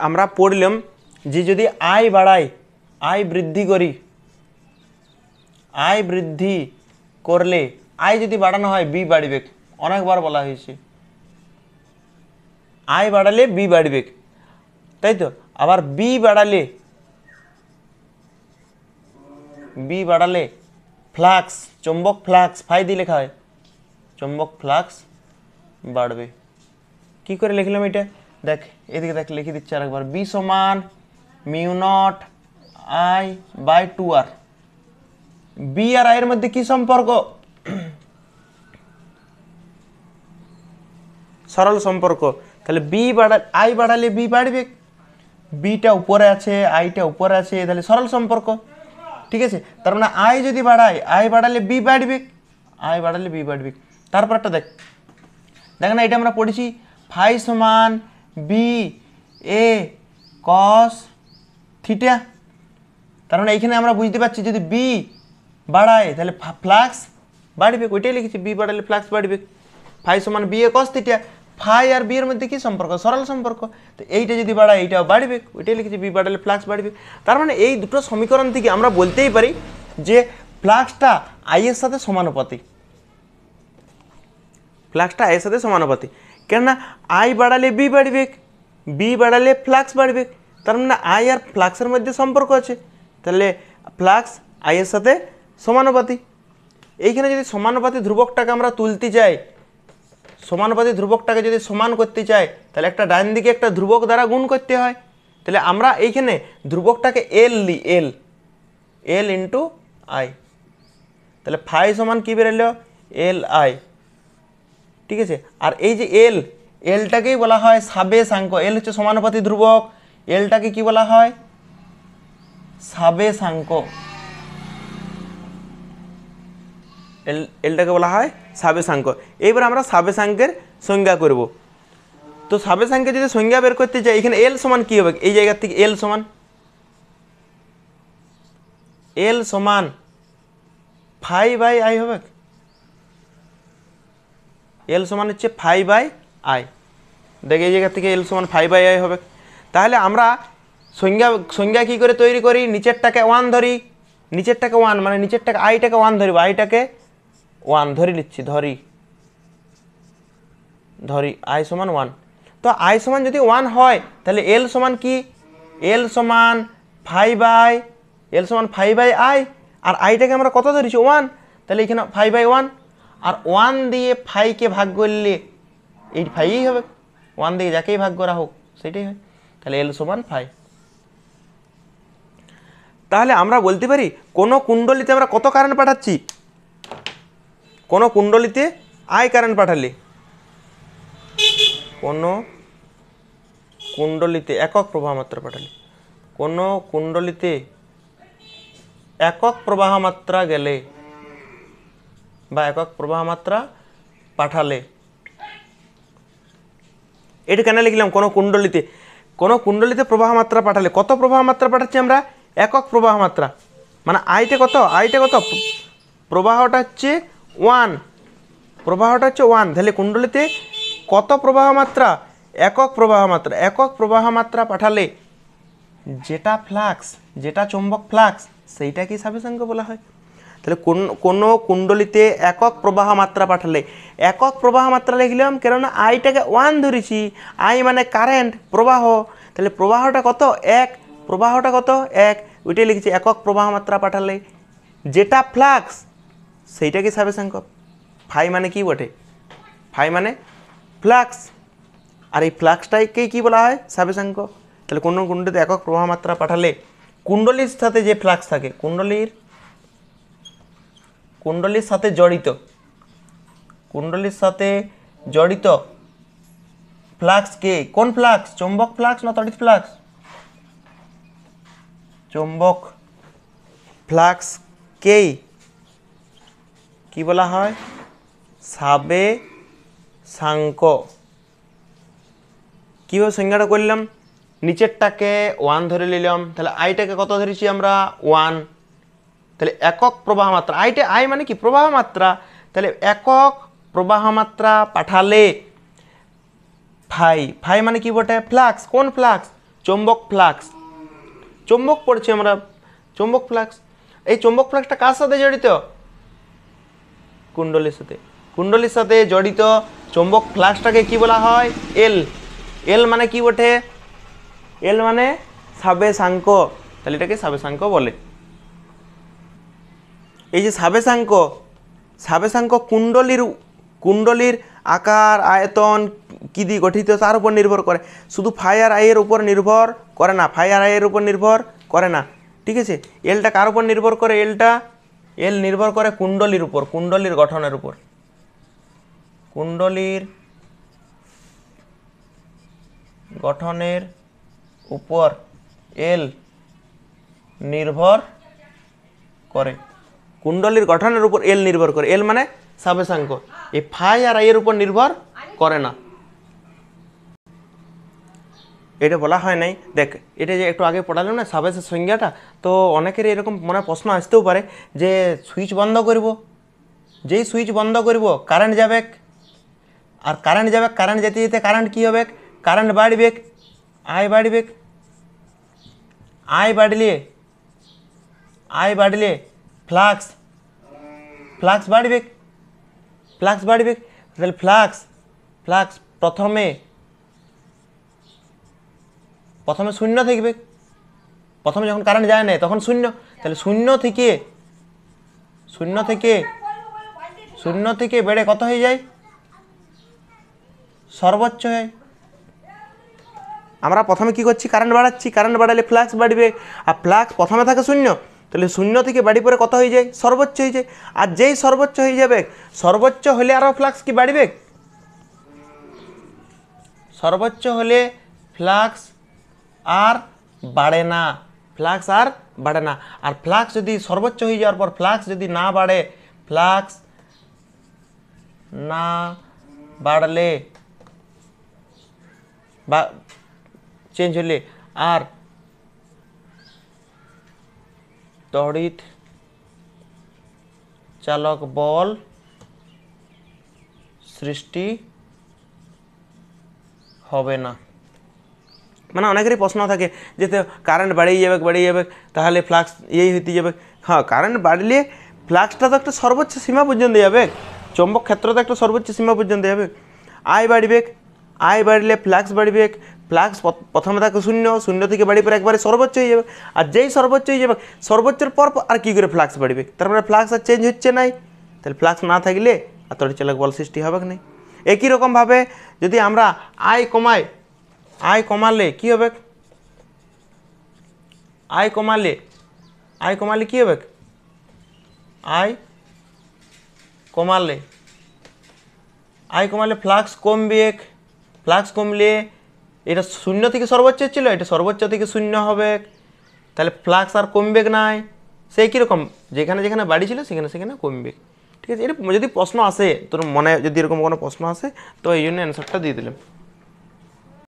আমরা পড়লাম যে যদি আয় বাড়াই, আয় বৃদ্ধি করি, আয় বৃদ্ধি করলে আয় যদি বাড়ানো হয় বি বাড়বে, অনেকবার বলা হয়েছে আয় বাড়ালে বি বাড়বে, তাই তো। আবার বি বাড়ালে ফ্লাক্স, চুম্বক ফ্লাক্স, ফাই দিয়ে লেখা হয়, চুম্বক ফ্লাক্স বাড়বে। কি করে লিখলাম এটা দেখ, এদিকে দেখ লিখে দিচ্ছি আরেকবার, বি সমান mu naught I by 2r। B আর আই এর মধ্যে কি সম্পর্ক? সরল সম্পর্ক। তাহলে আই বাড়ালে বি বাড়বে, বিটা উপরে আছে আইটা উপরে আছে, তাহলে সরল সম্পর্ক, ঠিক আছে। তার মানে আই যদি বাড়াই, আই বাড়ালে বি বাড়বে, আই বাড়ালে বি বাড়বে। তারপরটা দেখ না, এটা আমরা পড়েছি ফাই সমান বি এ কস থিটা। তার মানে এইখানে আমরা বুঝতে পারছি যদি বি বাড়ায় তাহলে ফ্লাক্স বাড়বে, ওইটাই লিখেছি, বি বাড়ালে ফ্লাক্স বাড়বে। ফাই সমান B A cos theta, phi R B এর মধ্যে কি সম্পর্ক? সরল সম্পর্ক। তো এইটা যদি বাড়ায় এইটাও বাড়বে, ওইটাই লিখেছি, বি বাড়ালে ফ্লাক্স বাড়বে। তার মানে এই দুটো সমীকরণ থেকে আমরা বলতেই পারি যে ফ্লাক্সটা আই এর সাথে সমানুপাতিক, ফ্লাক্সটা আই এর সাথে সমানুপাতিক। কেননা আই বাড়ালে বি বাড়বে, বি বাড়ালে ফ্লাক্স বাড়বে, তার মানে আই আর ফ্লাক্সের মধ্যে সম্পর্ক আছে, তাহলে ফ্লাক্স আই এর সাথে সমানুপাতিক। এইখানে যদি সমানুপাতিক ধ্রুবকটাকে আমরা তুলতে চাই, সমানুপাতিক ধ্রুবকটাকে যদি সমান করতে চাই, তাহলে একটা ডান দিকে একটা ধ্রুবক দ্বারা গুণ করতে হয়। তাহলে আমরা এইখানে ধ্রুবকটাকে এল লি, এল ইন্টু আই, তাহলে ফাই সমান কী বেরোলো? এল আই, ঠিক আছে। আর এই যে এলটাকেই বলা হয় সাবেশাঙ্ক, এল হচ্ছে সমানুপাতিক ধ্রুবক, এলটাকে কি বলা হয়? সাবেশাঙ্ক, এলটাকে বলা হয় সাবেশাঙ্ক। এইবার আমরা সাবেশাঙ্কের সংজ্ঞা করব। তো সাবেশাঙ্কের যদি সংজ্ঞা বের করতে চাই, এখানে এল সমান কি হবে? এই জায়গা থেকে এল সমান ফাই বাই আই হবে, এল সমান হচ্ছে ফাই বাই আই, দেখ এই জায়গা থেকে এল সমান ফাই বাই আই হবে। তাহলে আমরা সংজ্ঞা কী করে তৈরি করি? নিচেরটাকে 1 ধরি, নিচেরটাকে 1 মানে নিচেরটাকে আইটাকে 1 ধরিব, আইটাকে 1 ধরে নিচ্ছি, ধরি আই সমান 1। তো আই সমান যদি 1 হয় তাহলে এল সমান কি? এল সমান ফাই বাই আই, আর আইটাকে আমরা কত ধরেছি? 1, তাহলে এখানে ফাই বাই 1, আর 1 দিয়ে ফাইকে ভাগ করলে এই ফাইই হবে, 1 দিয়ে যাকেই ভাগ করা হোক সেটাই হয়, তাহলে এল সমান ফাই। তাহলে আমরা বলতে পারি কোনো কুণ্ডলিতে আমরা কত কারেন্ট পাঠাচ্ছি? কোনো কুণ্ডলিতে আই কারেন্ট পাঠালে, কোনো কুণ্ডলিতে একক প্রবাহ মাত্রা পাঠালে, কোনো কুণ্ডলিতে একক প্রবাহ মাত্রা গেলে বা একক প্রবাহ মাত্রা পাঠালে, এটা কেন লিখলাম? কোনো কুণ্ডলিতে প্রবাহ মাত্রা পাঠালে, কত প্রবাহ মাত্রা পাঠাচ্ছি আমরা? একক প্রবাহ মাত্রা, মানে আইটা কত? প্রবাহটা হচ্ছে 1, তাহলে কুণ্ডলিতে কত প্রবাহ মাত্রা? একক প্রবাহ মাত্রা পাঠালে যেটা চৌম্বক ফ্লাক্স সেইটা কি সাবেশাঙ্ক বলা হয়। তাহলে কোনো কুণ্ডলিতে একক প্রবাহ মাত্রা পাঠালে, একক প্রবাহ মাত্রা লিখলাম কেননা আইটাকে 1 ধরেছি, আই মানে কারেন্ট, প্রবাহ, তাহলে প্রবাহটা কত? 1, ওইটাই লিখেছি, একক প্রবাহ মাত্রা পাঠালে যেটা ফ্লাক্স সেইটা কি সাবেশাঙ্ক। ফাই মানে কি বটে? ফাই মানে ফ্লাক্স, আর এই ফ্লাক্সটাকে কি বলা হয়? সাবেশাঙ্ক। তাহলে কোনো কুণ্ডলিতে একক প্রবাহ মাত্রা পাঠালে কুণ্ডলীর সাথে যে ফ্লাক্স থাকে, কুণ্ডলীর সাথে জড়িত ফ্লাক্স কে? কোন ফ্লাক্স? চৌম্বক ফ্লাক্স না তড়িৎ ফ্লাক্স? চৌম্বক ফ্লাক্স কেই কি বলা হয়? সাবেশাঙ্ক। কীভাবে সংজ্ঞাটা করলাম? নিচেরটাকে 1 ধরে নিলাম, তাহলে আইটাকে কত ধরেছি আমরা? 1, তাহলে একক প্রবাহ মাত্রা, আই মানে কি? প্রবাহ মাত্রা, তাহলে একক প্রবাহ মাত্রা পাঠালে ফাই মানে কি বটে? ফ্লাক্স। কোন ফ্লাক্স? চৌম্বক ফ্লাক্স, চৌম্বক পড়ছি আমরা, চৌম্বক ফ্লাক্স। এই চৌম্বক ফ্লাক্সটা কার সাথে জড়িত? কুণ্ডলীর সাথে। কুণ্ডলীর সাথে জড়িত চৌম্বক ফ্লাক্সটাকে কি বলা হয়? এল। এল মানে কি ওঠে? এল মানে সাবেশাঙ্ক, তাহলে এটাকে সাবেশাঙ্ক বলে। এই যে সাবেশাঙ্ক, সাবেশাঙ্ক কুণ্ডলীর আকার আয়তন কি দিয়ে গঠিত তার উপর নির্ভর করে, শুধু ফাই আর আই এর উপর নির্ভর করে না, ফাই আর আই এর উপর নির্ভর করে না, ঠিক আছে। এলটা কার উপর নির্ভর করে? এল নির্ভর করে কুণ্ডলীর উপর, কুণ্ডলীর গঠনের উপর, কুণ্ডলীর গঠনের উপর এল নির্ভর করে, কুণ্ডলীর গঠনের উপর এল নির্ভর করে। এল মানে সাবেশাঙ্ক, এই ফাই আর আই এর উপর নির্ভর করে না। এটা বলা হয় নাই, দেখ এটা যে একটু আগে পড়ালাম না সাবেশের সংজ্ঞাটা, তো অনেকের এরকম মনে প্রশ্ন আসতেও পারে যে সুইচ বন্ধ করব, যেই সুইচ বন্ধ করব কারেন্ট যাবে, আর কারেন্ট যাবে, কারেন্ট যেতে যেতে কারেন্ট কী হবে? কারেন্ট বাড়বে, আই বাড়বে, আই বাড়লে ফ্লাক্স বাড়বে, তাহলে ফ্লাক্স প্রথমে শূন্য থাকবে, প্রথমে যখন কারেন্ট যায় না তখন শূন্য, তাহলে শূন্য থেকে বেড়ে কত হয়ে যায়? সর্বোচ্চ হয়। আমরা প্রথমে কি করছি? কারেন্ট বাড়াচ্ছি, কারেন্ট বাড়ালে ফ্লাক্স বাড়বে, আর ফ্লাক্স প্রথমে থাকে শূন্য, তাহলে শূন্য থেকে বাড়ি পরে কত হয়ে যায়? সর্বোচ্চ হয়ে যায়। আর যেই সর্বোচ্চ হয়ে যাবে, সর্বোচ্চ হলে আরও ফ্লাক্স কি বাড়বে? সর্বোচ্চ হলে ফ্লাক্স আর বাড়ে না, আর ফ্লাক্স যদি সর্বোচ্চ হয়ে যাওয়ার পর ফ্লাক্স যদি না বাড়ে, ফ্লাক্স না বাড়লে বা চেঞ্জ হলে আর তড়িৎ চালক বল সৃষ্টি হবে না। মানে অনেকেরই প্রশ্ন থাকে যে কারেন্ট বাড়িয়ে যাবে তাহলে ফ্লাক্স হইতে যাবে। হ্যাঁ, কারেন্ট বাড়লে ফ্লাক্সটা তো একটা সর্বোচ্চ সীমা পর্যন্ত যাবে, চৌম্বক ক্ষেত্র তো একটা সর্বোচ্চ সীমা পর্যন্ত যাবে। আই বাড়লে ফ্লাক্স বাড়বে, ফ্লাক্স প্রথমে থাকে শূন্য থেকে বাড়ি পরে একবারে সর্বোচ্চ হয়ে যাবে, আর যেই সর্বোচ্চ হয়ে যাবে সর্বোচ্চের পর আর কী করে ফ্লাক্স বাড়বে? তারপরে ফ্লাক্স আর চেঞ্জ হচ্ছে নাই, তাহলে ফ্লাক্স না থাকলে আর তড়িৎচালক বল সৃষ্টি হবে না। একই রকমভাবে যদি আমরা আই কমালে কি হবে? আই কমালে কি হবে? আই কমালে ফ্লাক্স কমলে এটা শূন্য থেকে সর্বোচ্চ ছিল, এটা সর্বোচ্চ থেকে শূন্য হবে, তাহলে ফ্লাক্স আর কমবে নাই। সেই কীরকম যেখানে যেখানে বাড়ি ছিল সেখানে সেখানে কমবে, ঠিক আছে। এটা যদি প্রশ্ন আসে তোর মনে, যদি এরকম কোনো প্রশ্ন আসে তো এই জন্য অ্যান্সারটা দিয়ে দিলাম।